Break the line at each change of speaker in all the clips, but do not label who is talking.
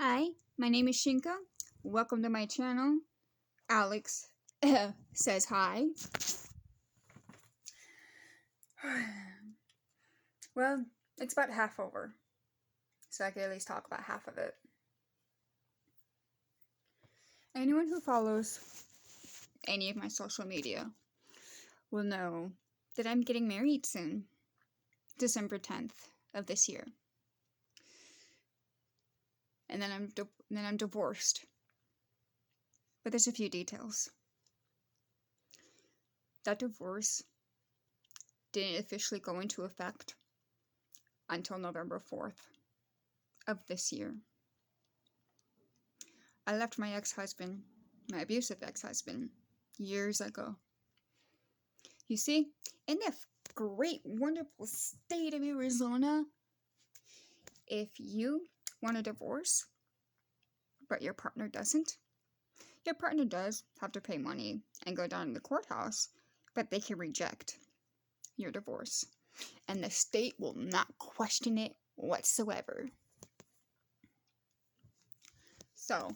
Hi, my name is Shinka. Welcome to my channel. Alex says hi. Well, it's about half over, so I can at least talk about half of it. Anyone who follows any of my social media will know that I'm getting married soon, December 10th of this year. And then I'm divorced. But there's a few details. That divorce didn't officially go into effect until November 4th of this year. I left my ex-husband, my abusive ex-husband, years ago. You see, in the great, wonderful state of Arizona, if you want a divorce, but your partner doesn't, your partner does have to pay money and go down to the courthouse, but they can reject your divorce. And the state will not question it whatsoever. So,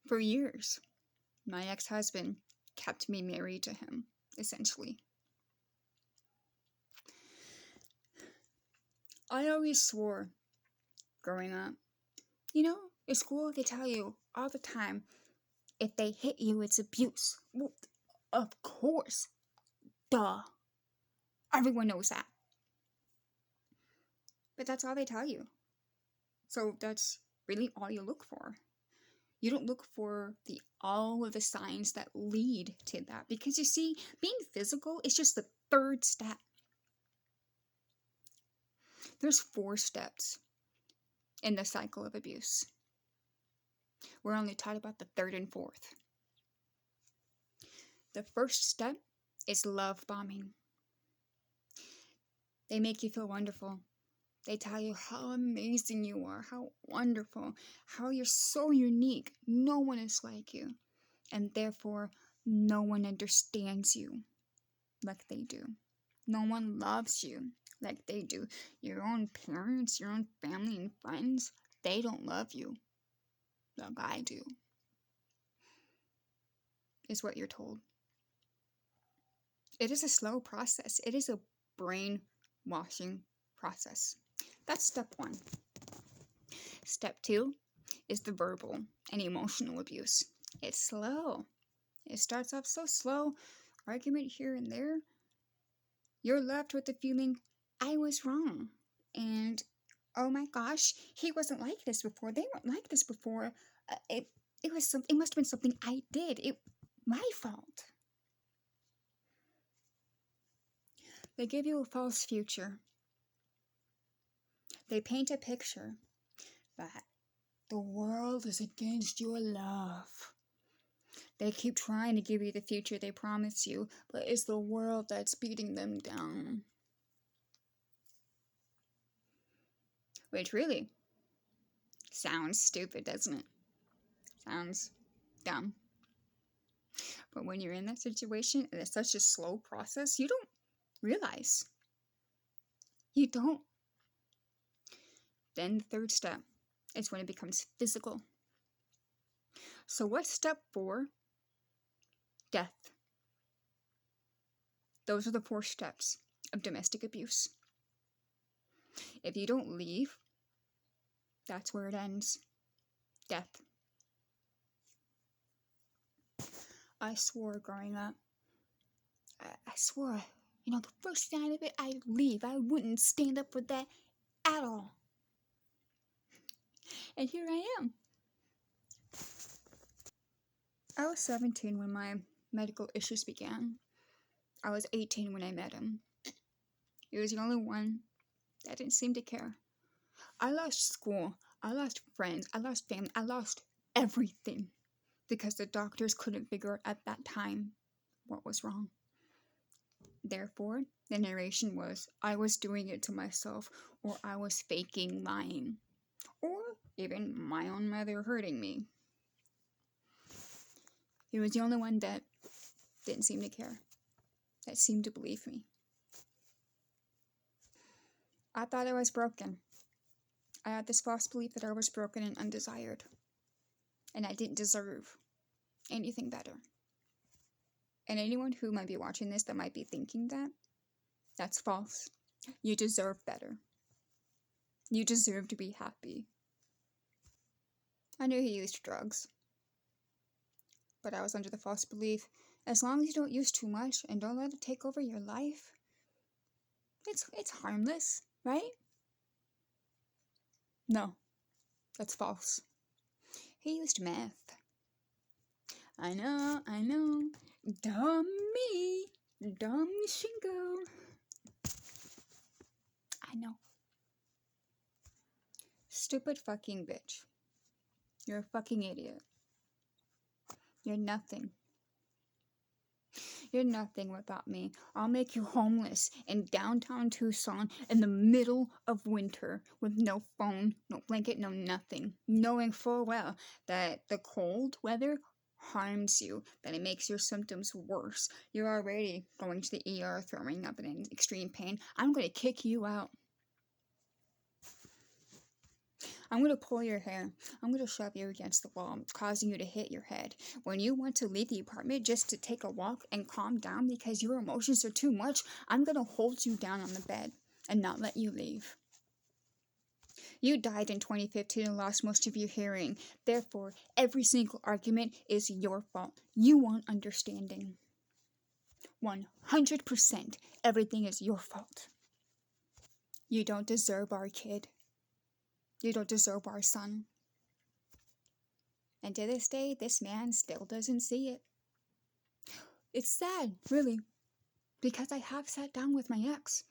for years, my ex-husband kept me married to him, essentially. I always swore, growing up, at school they tell you all the time, if they hit you, it's abuse. Well, of course. Duh. Everyone knows that. But that's all they tell you. So that's really all you look for. You don't look for all of the signs that lead to that. Because you see, being physical is just the third step. There's 4 steps in the cycle of abuse. We're only taught about the 3rd and 4th. The first step is love bombing. They make you feel wonderful. They tell you how amazing you are, how wonderful, how you're so unique. No one is like you. And therefore, no one understands you like they do. No one loves you like they do. Your own parents, your own family and friends, they don't love you like I do, is what you're told. It is a slow process. It is a brainwashing process. That's step 1. Step 2 is the verbal and emotional abuse. It's slow. It starts off so slow, argument here and there. You're left with the feeling, I was wrong. And, oh my gosh, he wasn't like this before. They weren't like this before. It must have been something I did. My fault. They give you a false future. They paint a picture that the world is against your love. They keep trying to give you the future they promise you, but it's the world that's beating them down. Which really sounds stupid, doesn't it? Sounds dumb. But when you're in that situation and it's such a slow process, you don't realize. You don't. Then the 3rd step is when it becomes physical. So what's step 4? Death. Those are the 4 steps of domestic abuse. If you don't leave, that's where it ends. Death. I swore growing up. I swore, the first sign of it, I'd leave. I wouldn't stand up for that at all. And here I am. I was 17 when my medical issues began. I was 18 when I met him. He was the only one that didn't seem to care. I lost school. I lost friends. I lost family. I lost everything because the doctors couldn't figure out at that time what was wrong. Therefore, the narration was, I was doing it to myself, or I was faking lying, or even my own mother hurting me. He was the only one that didn't seem to care, that seemed to believe me. I thought I was broken. I had this false belief that I was broken and undesired, and I didn't deserve anything better. And anyone who might be watching this that might be thinking that, that's false. You deserve better. You deserve to be happy. I knew he used drugs, but I was under the false belief, as long as you don't use too much and don't let it take over your life, it's harmless, right? No, that's false. He used meth. I know. Dumb me. Dumb Shingo. I know. Stupid fucking bitch. You're a fucking idiot. You're nothing. You're nothing without me. I'll make you homeless in downtown Tucson in the middle of winter with no phone, no blanket, no nothing. Knowing full well that the cold weather harms you, that it makes your symptoms worse. You're already going to the ER, throwing up and in extreme pain. I'm going to kick you out. I'm going to pull your hair. I'm going to shove you against the wall, causing you to hit your head. When you want to leave the apartment just to take a walk and calm down because your emotions are too much, I'm going to hold you down on the bed and not let you leave. You died in 2015 and lost most of your hearing. Therefore, every single argument is your fault. You want understanding. 100% everything is your fault. You don't deserve our kid. You don't deserve our son. And to this day, this man still doesn't see it. It's sad, really, because I have sat down with my ex.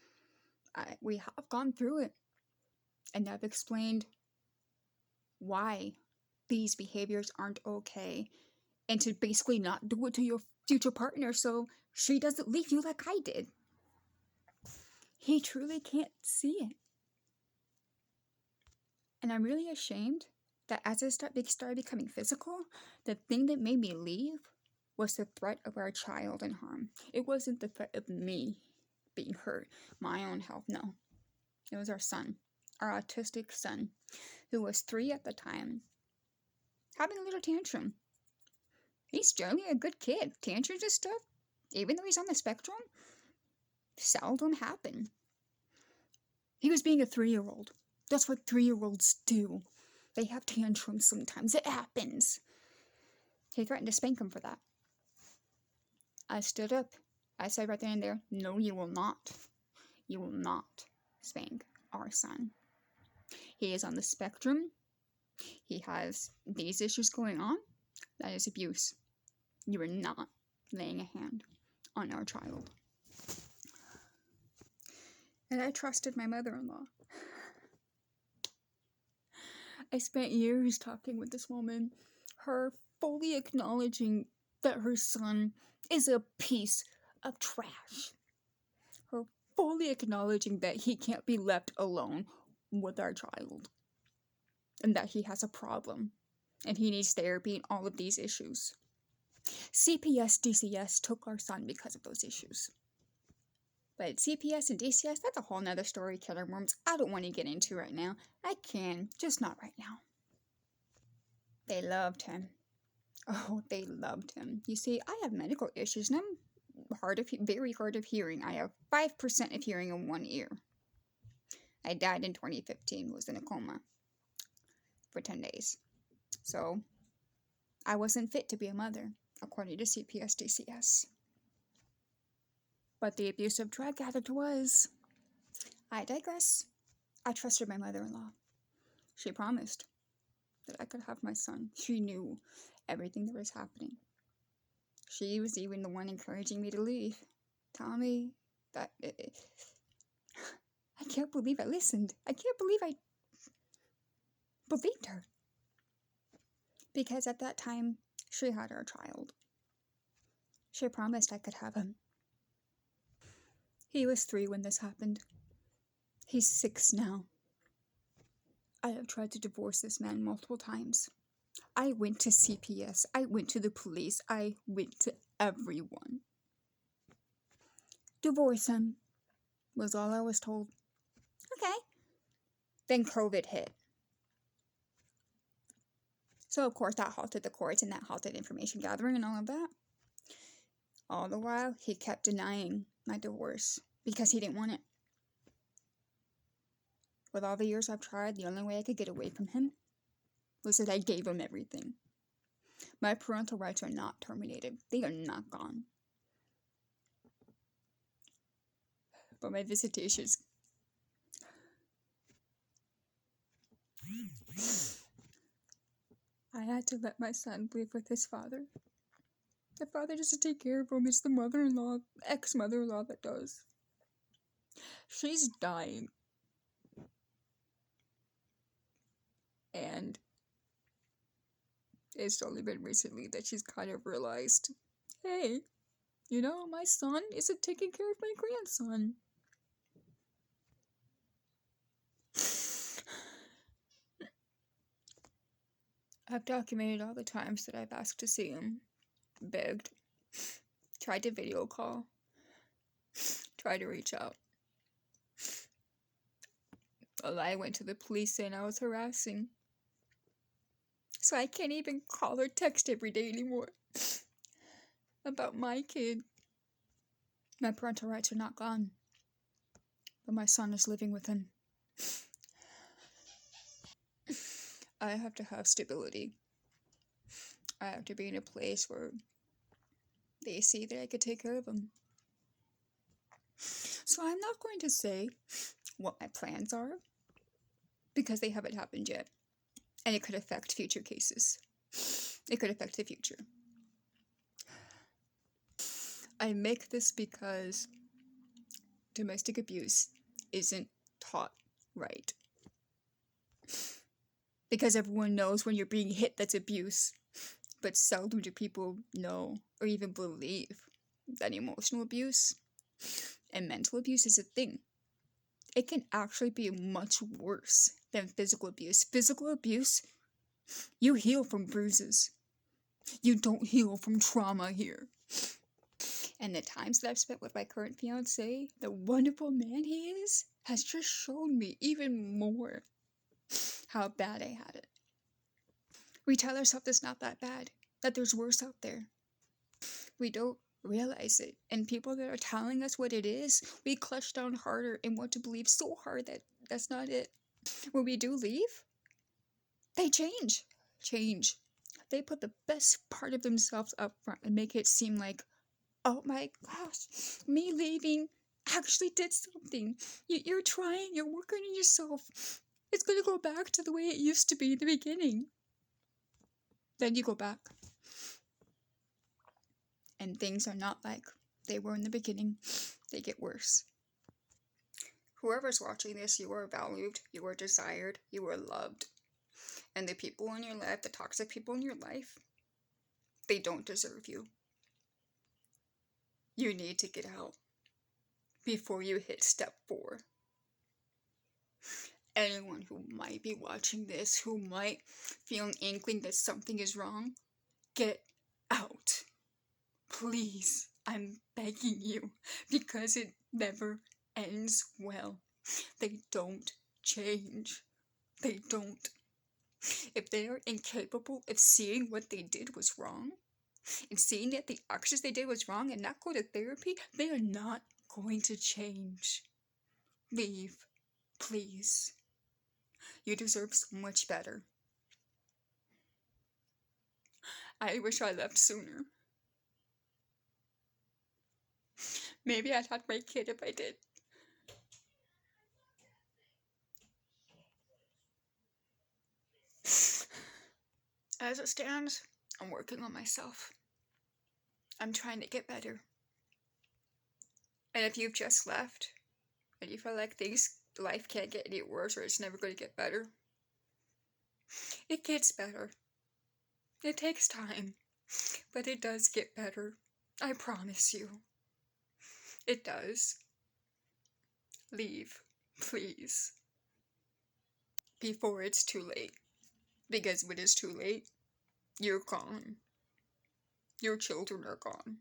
We have gone through it. And I've explained why these behaviors aren't okay. And to basically not do it to your future partner so she doesn't leave you like I did. He truly can't see it. And I'm really ashamed that as it started becoming physical, the thing that made me leave was the threat of our child in harm. It wasn't the threat of me being hurt, my own health, no. It was our son, our autistic son, who was 3 at the time, having a little tantrum. He's generally a good kid. Tantrums and stuff, even though he's on the spectrum, seldom happen. He was being a 3-year-old. That's what 3-year-olds do. They have tantrums sometimes. It happens. He threatened to spank him for that. I stood up. I said right then and there, no, you will not. You will not spank our son. He is on the spectrum. He has these issues going on. That is abuse. You are not laying a hand on our child. And I trusted my mother-in-law. I spent years talking with this woman, her fully acknowledging that her son is a piece of trash. Her fully acknowledging that he can't be left alone with our child. And that he has a problem. And he needs therapy and all of these issues. CPS, DCS took our son because of those issues. But CPS and DCS, that's a whole nother story, killer worms, I don't want to get into right now. I can, just not right now. They loved him. Oh, they loved him. You see, I have medical issues, and I'm very hard of hearing. I have 5% of hearing in one ear. I died in 2015, was in a coma for 10 days. So, I wasn't fit to be a mother, according to CPS, DCS. But the abusive drug addict was. I digress. I trusted my mother-in-law. She promised that I could have my son. She knew everything that was happening. She was even the one encouraging me to leave. Telling me that I can't believe I listened. I can't believe I believed her. Because at that time, she had our child. She promised I could have him. He was 3 when this happened. He's 6 now. I have tried to divorce this man multiple times. I went to CPS. I went to the police. I went to everyone. Divorce him was all I was told. Okay. Then COVID hit. So, of course, that halted the courts and that halted information gathering and all of that. All the while, he kept denying my divorce because he didn't want it. With all the years I've tried, the only way I could get away from him was that I gave him everything. My parental rights are not terminated. They are not gone. But my visitations... I had to let my son live with his father. The father doesn't take care of him. It's the mother-in-law, ex-mother-in-law that does. She's dying. And it's only been recently that she's kind of realized, hey, you know, my son isn't taking care of my grandson. I've documented all the times that I've asked to see him, begged, tried to video call, tried to reach out. I went to the police saying I was harassing. So I can't even call or text every day anymore about my kid. My parental rights are not gone, but my son is living with him. I have to have stability. I have to be in a place where they see that I could take care of him. So I'm not going to say what my plans are, because they haven't happened yet. And it could affect future cases. It could affect the future. I make this because domestic abuse isn't taught right. Because everyone knows when you're being hit that's abuse, but seldom do people know or even believe that emotional abuse and mental abuse is a thing. It can actually be much worse than physical abuse. Physical abuse, you heal from bruises. You don't heal from trauma here. And the times that I've spent with my current fiancé, the wonderful man he is, has just shown me even more how bad I had it. We tell ourselves it's not that bad, that there's worse out there. We don't realize it. And people that are telling us what it is, we clutch down harder and want to believe so hard that that's not it. When we do leave, they change. They put the best part of themselves up front and make it seem like, oh my gosh, me leaving actually did something. You're trying, you're working on yourself. It's going to go back to the way it used to be in the beginning. Then you go back. And things are not like they were in the beginning. They get worse. Whoever's watching this, you are valued, you are desired, you are loved. And the people in your life, the toxic people in your life, they don't deserve you. You need to get out before you hit step 4. Anyone who might be watching this, who might feel an inkling that something is wrong, get out. Please, I'm begging you, because it never ends well. They don't change. They don't. If they are incapable of seeing what they did was wrong, and seeing that the actions they did was wrong and not go to therapy, they are not going to change. Leave, please. You deserve so much better. I wish I left sooner. Maybe I'd have my kid if I did. As it stands, I'm working on myself. I'm trying to get better. And if you've just left, and you feel like life can't get any worse or it's never going to get better, it gets better. It takes time, but it does get better. I promise you. It does. Leave, please. Before it's too late. Because when it's too late, you're gone. Your children are gone.